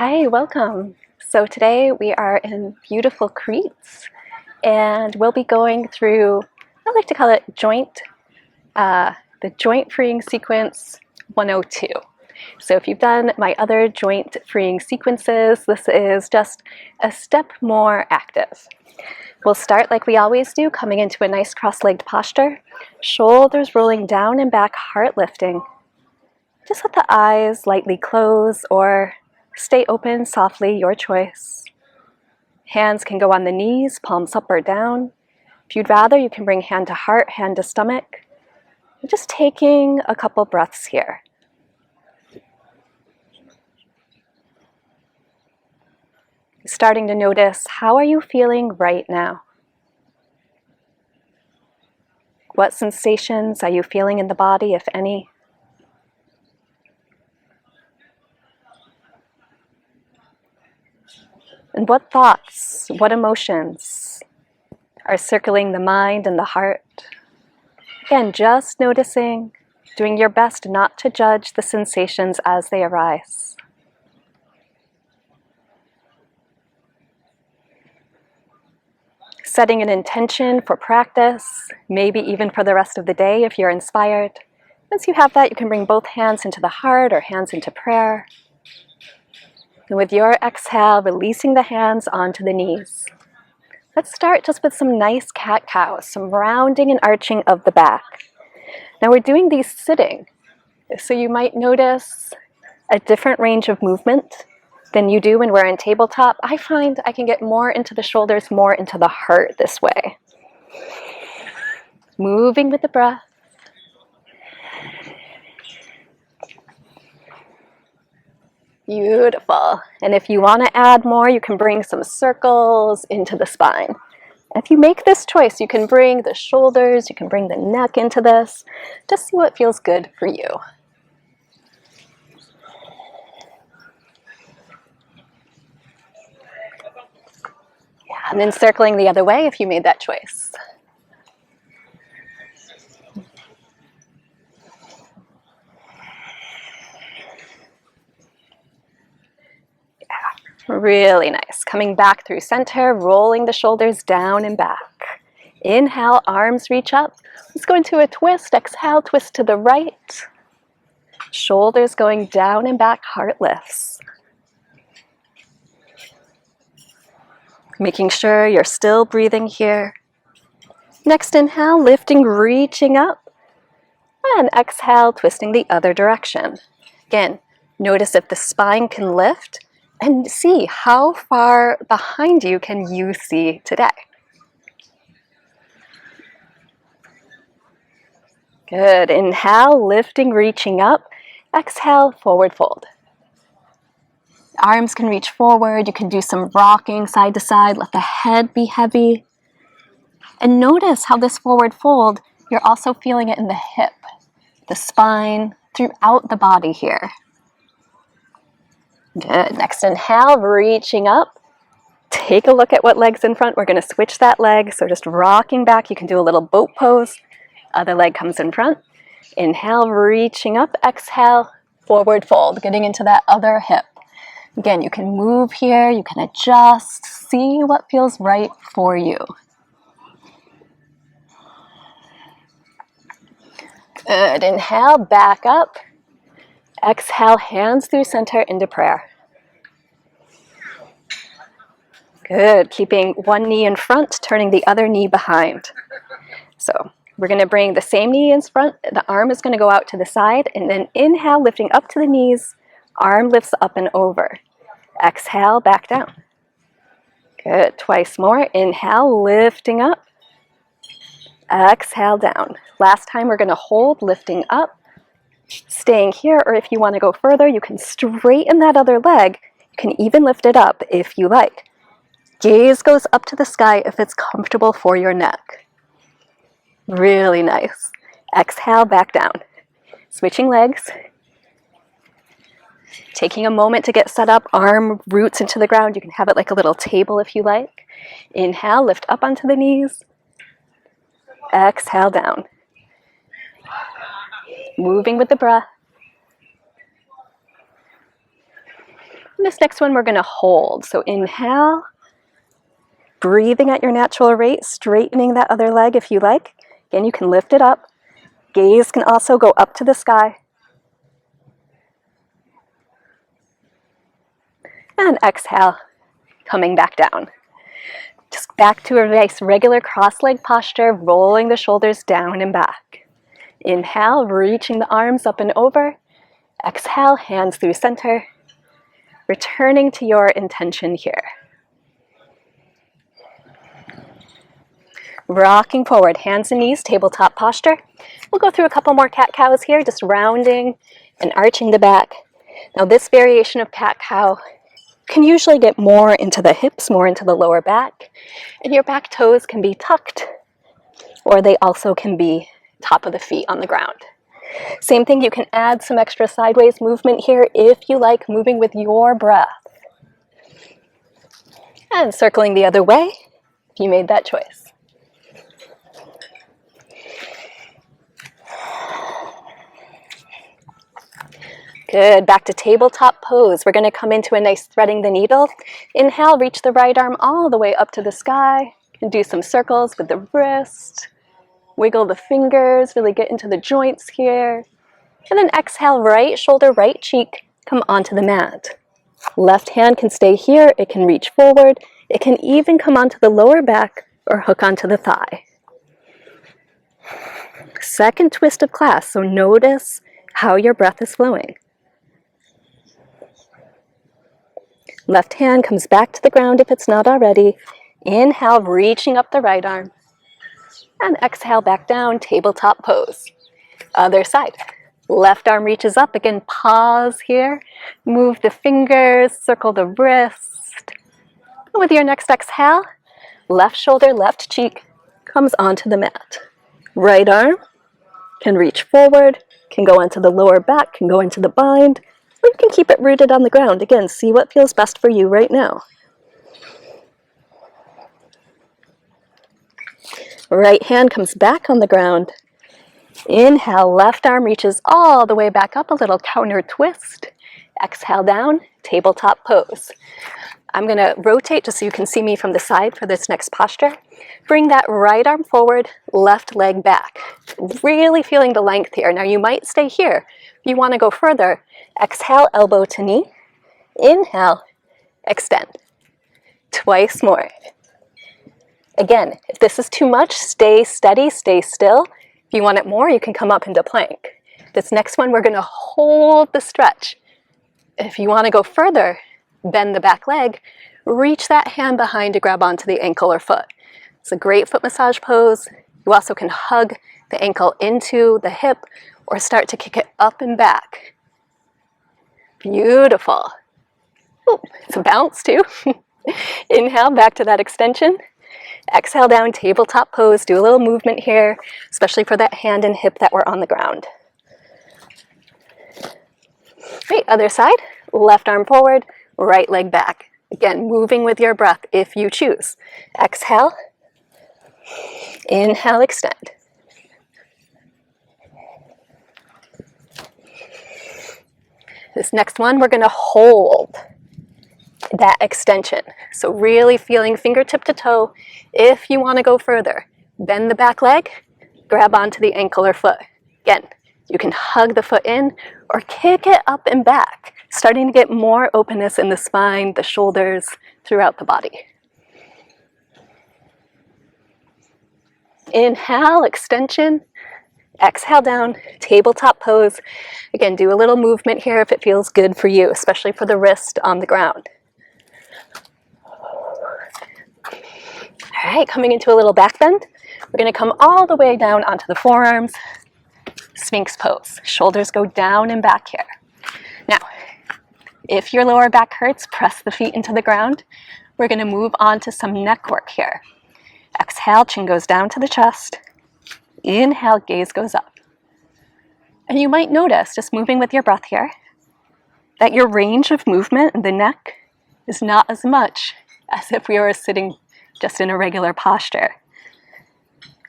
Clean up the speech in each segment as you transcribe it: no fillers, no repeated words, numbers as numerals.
Hi, welcome. So today we are in beautiful Crete and we'll be going through, I like to call it the joint freeing sequence 102. So if you've done my other joint freeing sequences, this is just a step more active. We'll start like we always do, coming into a nice cross-legged posture, shoulders rolling down and back, heart lifting. Just let the eyes lightly close or stay open softly, your choice. Hands can go on the knees, palms up or down. If you'd rather, you can bring hand to heart, hand to stomach. Just taking a couple breaths here. Starting to notice, how are you feeling right now? What sensations are you feeling in the body, if any? And what thoughts, what emotions are circling the mind and the heart? Again, just noticing, doing your best not to judge the sensations as they arise. Setting an intention for practice, maybe even for the rest of the day if you're inspired. Once you have that, you can bring both hands into the heart or hands into prayer. And with your exhale, releasing the hands onto the knees. Let's start just with some nice cat-cows, some rounding and arching of the back. Now we're doing these sitting, so you might notice a different range of movement than you do when we're in tabletop. I find I can get more into the shoulders, more into the heart this way. Moving with the breath. Beautiful. And if you want to add more, you can bring some circles into the spine. If you make this choice, you can bring the shoulders, you can bring the neck into this. Just see what feels good for you. Yeah, and then circling the other way if you made that choice. Really nice. Coming back through center, rolling the shoulders down and back. Inhale, arms reach up. Let's go into a twist. Exhale, twist to the right. Shoulders going down and back, heart lifts. Making sure you're still breathing here. Next inhale, lifting, reaching up. And exhale, twisting the other direction. Again, notice if the spine can lift. And see how far behind you can you see today. Good. Inhale, lifting, reaching up. Exhale, forward fold. Arms can reach forward. You can do some rocking side to side. Let the head be heavy. And notice how this forward fold, you're also feeling it in the hip, the spine, throughout the body here. Good. Next inhale, reaching up. Take a look at what leg's in front. We're going to switch that leg. So just rocking back. You can do a little boat pose. Other leg comes in front. Inhale, reaching up. Exhale, forward fold. Getting into that other hip. Again, you can move here. You can adjust. See what feels right for you. Good. Inhale, back up. Exhale, hands through center into prayer. Good. Keeping one knee in front, turning the other knee behind. So we're going to bring the same knee in front. The arm is going to go out to the side. And then inhale, lifting up to the knees. Arm lifts up and over. Exhale, back down. Good. Twice more. Inhale, lifting up. Exhale, down. Last time we're going to hold, lifting up. Staying here, or if you want to go further, you can straighten that other leg. You can even lift it up if you like. Gaze goes up to the sky if it's comfortable for your neck. Really nice. Exhale, back down. Switching legs. Taking a moment to get set up, arm roots into the ground. You can have it like a little table if you like. Inhale, lift up onto the knees. Exhale, down. Moving with the breath. This next one we're going to hold. So inhale, breathing at your natural rate, straightening that other leg if you like. Again, you can lift it up. Gaze can also go up to the sky. And exhale, coming back down. Just back to a nice regular cross-leg posture, rolling the shoulders down and back. Inhale, reaching the arms up and over. Exhale, hands through center. Returning to your intention here. Rocking forward, hands and knees, tabletop posture. We'll go through a couple more cat-cows here, just rounding and arching the back. Now this variation of cat-cow can usually get more into the hips, more into the lower back, and your back toes can be tucked, or they also can be top of the feet on the ground. Same thing, you can add some extra sideways movement here if you like, moving with your breath. And circling the other way, if you made that choice. Good, back to tabletop pose. We're gonna come into a nice threading the needle. Inhale, reach the right arm all the way up to the sky. You can do some circles with the wrist. Wiggle the fingers, really get into the joints here. And then exhale, right shoulder, right cheek, come onto the mat. Left hand can stay here, it can reach forward. It can even come onto the lower back or hook onto the thigh. Second twist of class, so notice how your breath is flowing. Left hand comes back to the ground if it's not already. Inhale, reaching up the right arm. And exhale, back down, tabletop pose. Other side. Left arm reaches up. Again, pause here. Move the fingers, circle the wrist. With your next exhale, left shoulder, left cheek comes onto the mat. Right arm can reach forward, can go into the lower back, can go into the bind, or you can keep it rooted on the ground. Again, see what feels best for you right now. Right hand comes back on the ground. Inhale, left arm reaches all the way back up, a little counter twist. Exhale down, tabletop pose. I'm gonna rotate just so you can see me from the side for this next posture. Bring that right arm forward, left leg back. Really feeling the length here. Now you might stay here. If you wanna go further, exhale, elbow to knee. Inhale, extend. Twice more. Again, if this is too much, stay steady, stay still. If you want it more, you can come up into plank. This next one, we're gonna hold the stretch. If you wanna go further, bend the back leg, reach that hand behind to grab onto the ankle or foot. It's a great foot massage pose. You also can hug the ankle into the hip or start to kick it up and back. Beautiful. Ooh, it's a bounce too. Inhale, back to that extension. Exhale down, tabletop pose. Do a little movement here, especially for that hand and hip that were on the ground. Great, other side. Left arm forward, right leg back. Again, moving with your breath if you choose. Exhale. Inhale, extend. This next one, we're going to hold that extension. So really feeling fingertip to toe. If you want to go further, bend the back leg, grab onto the ankle or foot. Again, you can hug the foot in or kick it up and back, starting to get more openness in the spine, the shoulders, throughout the body. Inhale, extension. Exhale down, tabletop pose. Again, do a little movement here if it feels good for you, especially for the wrist on the ground. All right, coming into a little back bend. We're going to come all the way down onto the forearms. Sphinx pose. Shoulders go down and back here. Now, if your lower back hurts, press the feet into the ground. We're going to move on to some neck work here. Exhale, chin goes down to the chest. Inhale, gaze goes up. And you might notice, just moving with your breath here, that your range of movement in the neck is not as much as if we were sitting just in a regular posture.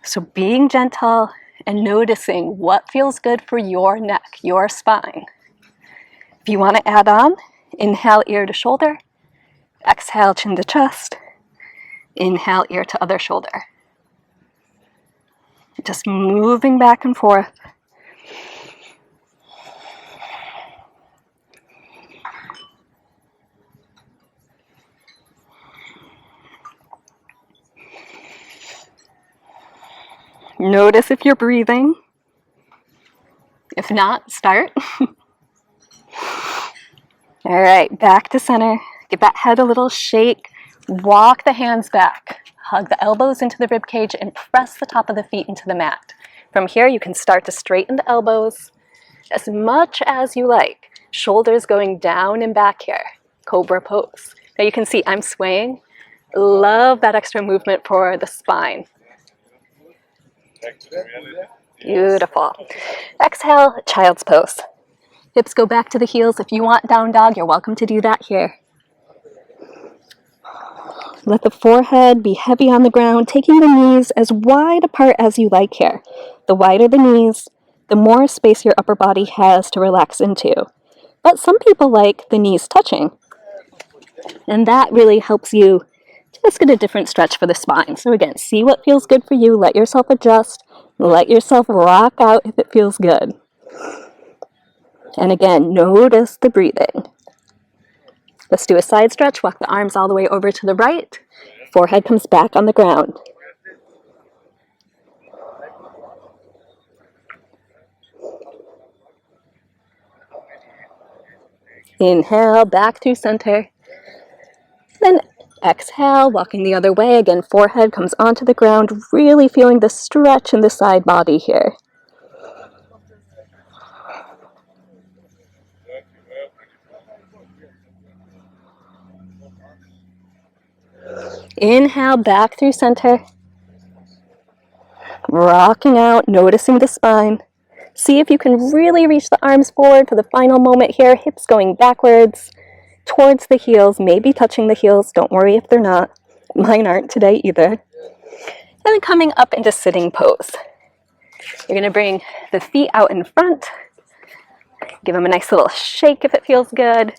So being gentle and noticing what feels good for your neck, your spine. If you want to add on, Inhale, ear to shoulder. Exhale, chin to chest. Inhale, ear to other shoulder. Just moving back and forth. Notice if you're breathing. If not, start. All right, back to center. Give that head a little shake. Walk the hands back. Hug the elbows into the rib cage and press the top of the feet into the mat. From here, you can start to straighten the elbows as much as you like. Shoulders going down and back here. Cobra pose. Now you can see I'm swaying. Love that extra movement for the spine. Beautiful. Exhale, child's pose. Hips go back to the heels. If you want down dog, you're welcome to do that here. Let the forehead be heavy on the ground, taking the knees as wide apart as you like here. The wider the knees, the more space your upper body has to relax into. But some people like the knees touching, and that really helps you just get a different stretch for the spine. So again, see what feels good for you. Let yourself adjust. Let yourself rock out if it feels good. And again, notice the breathing. Let's do a side stretch. Walk the arms all the way over to the right. Forehead comes back on the ground. Inhale, back through center. Then exhale, walking the other way. Again, forehead comes onto the ground, really feeling the stretch in the side body here. Inhale, back through center. Rocking out, noticing the spine. See if you can really reach the arms forward for the final moment here. Hips going backwards towards the heels, maybe touching the heels. Don't worry if they're not. Mine aren't today either. And then coming up into sitting pose. You're going to bring the feet out in front. Give them a nice little shake if it feels good.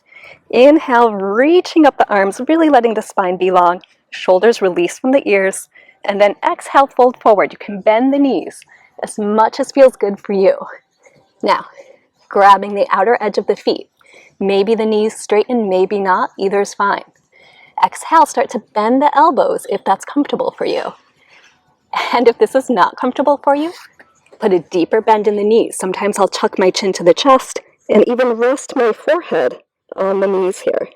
Inhale, reaching up the arms, really letting the spine be long. Shoulders release from the ears. And then exhale, fold forward. You can bend the knees as much as feels good for you. Now, grabbing the outer edge of the feet. Maybe the knees straighten, maybe not. Either is fine. Exhale, start to bend the elbows if that's comfortable for you. And if this is not comfortable for you, put a deeper bend in the knees. Sometimes I'll tuck my chin to the chest and even rest my forehead on the knees here.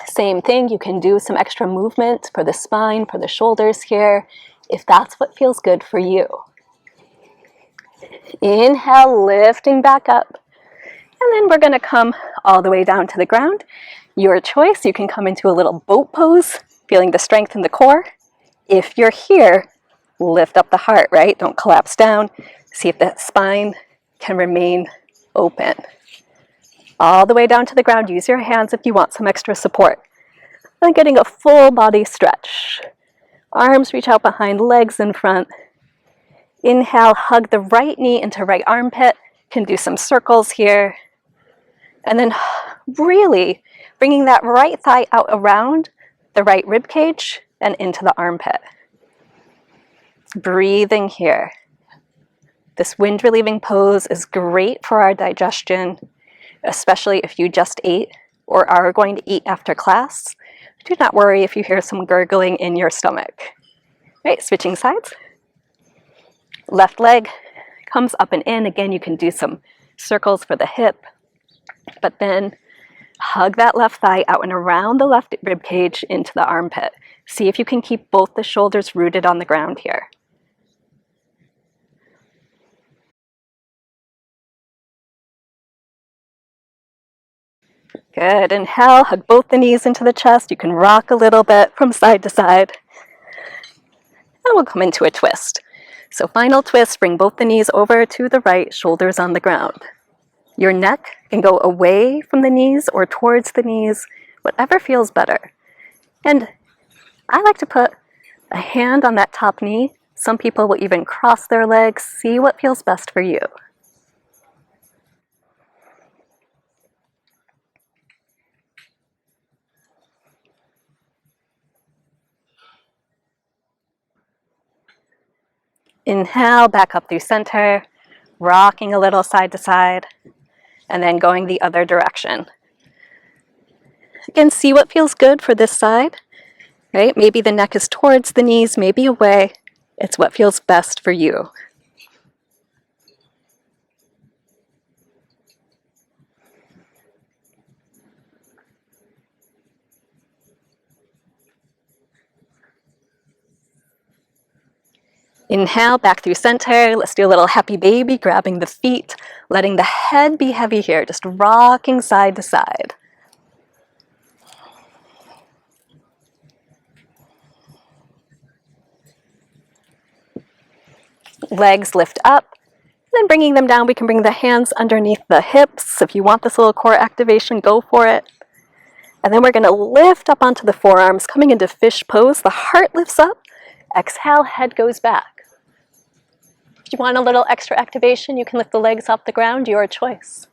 Same thing, you can do some extra movement for the spine, for the shoulders here, if that's what feels good for you. Inhale, lifting back up. And then we're going to come all the way down to the ground. Your choice, you can come into a little boat pose, feeling the strength in the core. If you're here, lift up the heart, right? Don't collapse down. See if the spine can remain open. All the way down to the ground. Use your hands if you want some extra support. And getting a full body stretch. Arms reach out behind, legs in front. Inhale, hug the right knee into right armpit. Can do some circles here. And then really bringing that right thigh out around the right rib cage and into the armpit. Breathing here. This wind relieving pose is great for our digestion, especially if you just ate or are going to eat after class. Do not worry if you hear some gurgling in your stomach. Right, switching sides. Left leg comes up and in. Again, you can do some circles for the hip, but then hug that left thigh out and around the left rib cage into the armpit. See if you can keep both the shoulders rooted on the ground here. Good. Inhale, hug both the knees into the chest. You can rock a little bit from side to side. And we'll come into a twist. So final twist, bring both the knees over to the right, shoulders on the ground. Your neck can go away from the knees or towards the knees, whatever feels better. And I like to put a hand on that top knee. Some people will even cross their legs. See what feels best for you. Inhale, back up through center, rocking a little side to side, and then going the other direction. Again, see what feels good for this side, right? Maybe the neck is towards the knees, maybe away. It's what feels best for you. Inhale, back through center. Let's do a little happy baby, grabbing the feet, letting the head be heavy here, just rocking side to side. Legs lift up, and then bringing them down, we can bring the hands underneath the hips. If you want this little core activation, go for it. And then we're going to lift up onto the forearms, coming into fish pose. The heart lifts up. Exhale, head goes back. If you want a little extra activation, you can lift the legs off the ground, your choice.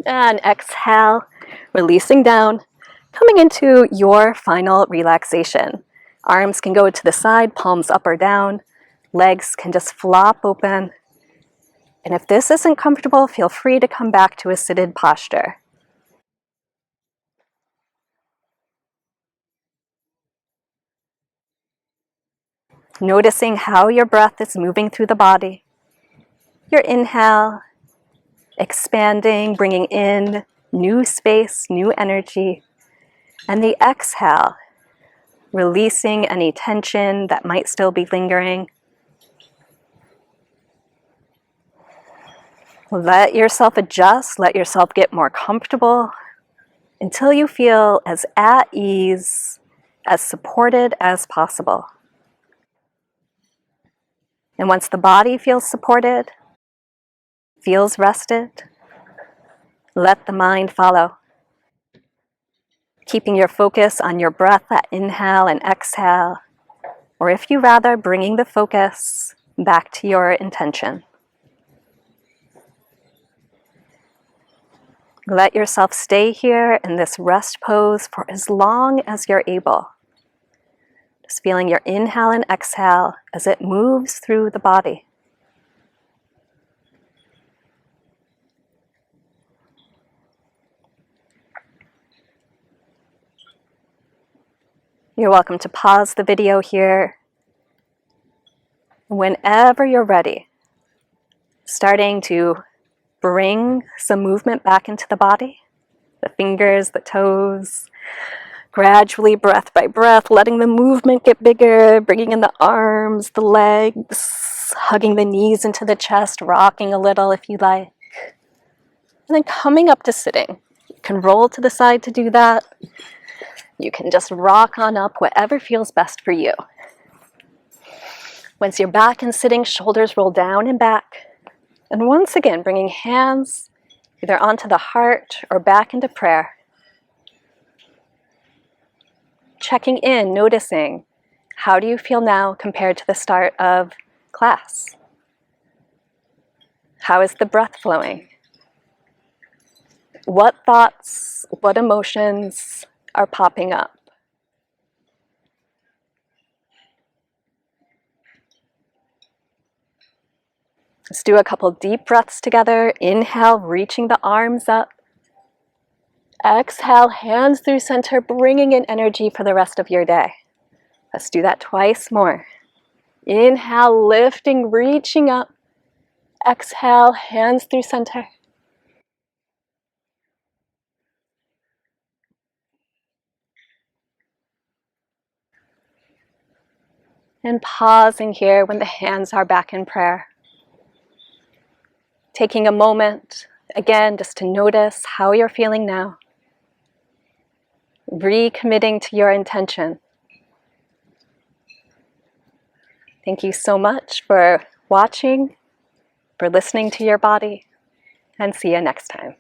And exhale, releasing down, coming into your final relaxation. Arms can go to the side, palms up or down. Legs can just flop open. And if this isn't comfortable, feel free to come back to a seated posture. Noticing how your breath is moving through the body. Your inhale, expanding, bringing in new space, new energy. And the exhale, releasing any tension that might still be lingering. Let yourself adjust, let yourself get more comfortable until you feel as at ease, as supported as possible. And once the body feels supported, feels rested, let the mind follow. Keeping your focus on your breath at inhale and exhale, or if you rather, bringing the focus back to your intention. Let yourself stay here in this rest pose for as long as you're able. Just feeling your inhale and exhale as it moves through the body. You're welcome to pause the video here. Whenever you're ready, starting to bring some movement back into the body, the fingers, the toes, gradually breath by breath, letting the movement get bigger, bringing in the arms, the legs, hugging the knees into the chest, rocking a little if you like. And then coming up to sitting. You can roll to the side to do that. You can just rock on up, whatever feels best for you. Once you're back in sitting, shoulders roll down and back. And once again, bringing hands either onto the heart or back into prayer. Checking in, noticing, how do you feel now compared to the start of class? How is the breath flowing? What thoughts, what emotions are popping up? Let's do a couple deep breaths together. Inhale, reaching the arms up. Exhale, hands through center, bringing in energy for the rest of your day. Let's do that twice more. Inhale, lifting, reaching up. Exhale, hands through center. And pausing here when the hands are back in prayer. Taking a moment, again, just to notice how you're feeling now. Recommitting to your intention. Thank you so much for watching, for listening to your body, and see you next time.